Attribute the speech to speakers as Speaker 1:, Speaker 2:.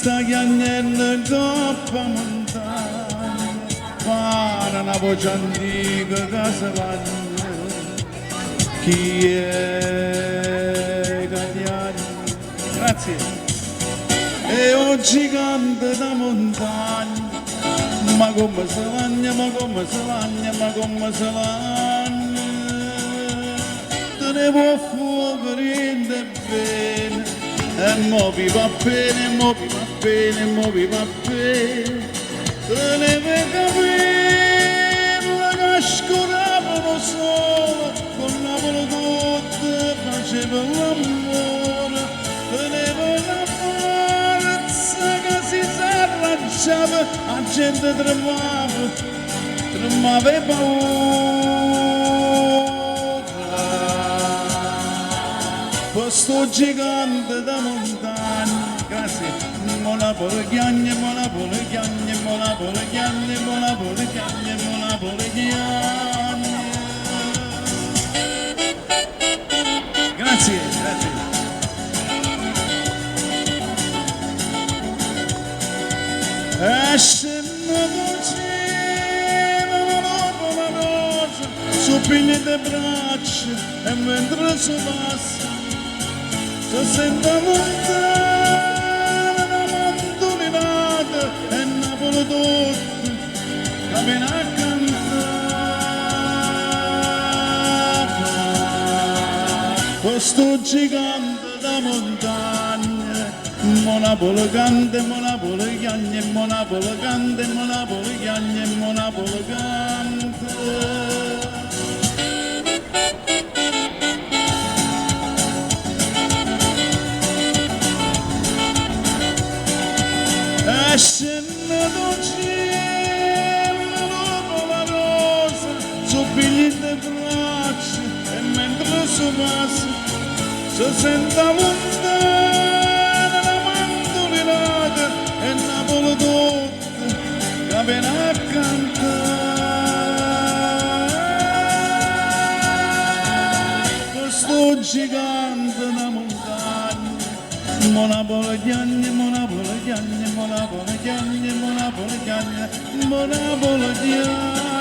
Speaker 1: sta chiagnendo coppa montagna, para una voce antica che si vagna, chi è Cagliari? Grazie. E oggi canta da montagna, ma come si vagna, ma come si vagna, ma come si vagna, te ne può fuoco rende bene, e mo vi va bene, mo vi va bene, mo vi va bene, te ne vuoi capire che scuravano solo, con la volta faceva l'amore, te ne vuoi la forza che si s'arrangiava, la gente tremava e paura. Questo gigante da montagna, grazie, mola porghiagne, mola porghiagne, mola porghiagne, mola porghiagne, mola porghiagne. Grazie, grazie. Esce una voce, la rosa, su pigli le braccia e mentre si passa si sente lontana una mandolinata e Napoli tutta cammina a cantare. Questo gigante da montagna, Monapolo canta, Monapolo chiagna, Monapolo canta, Monapolo chiagna, Monapolo canta. Scendo cielo, la rosa, su pigli le braccia e mentre si passa si sente lontana la mandolinata e Napoli tutta che viene a cantare. Questo gigante da montagna, Monapolo chiagna, Monapolo chiagna, Monapolo chiagna, Monapolo chiagna, Monapolo chiagna.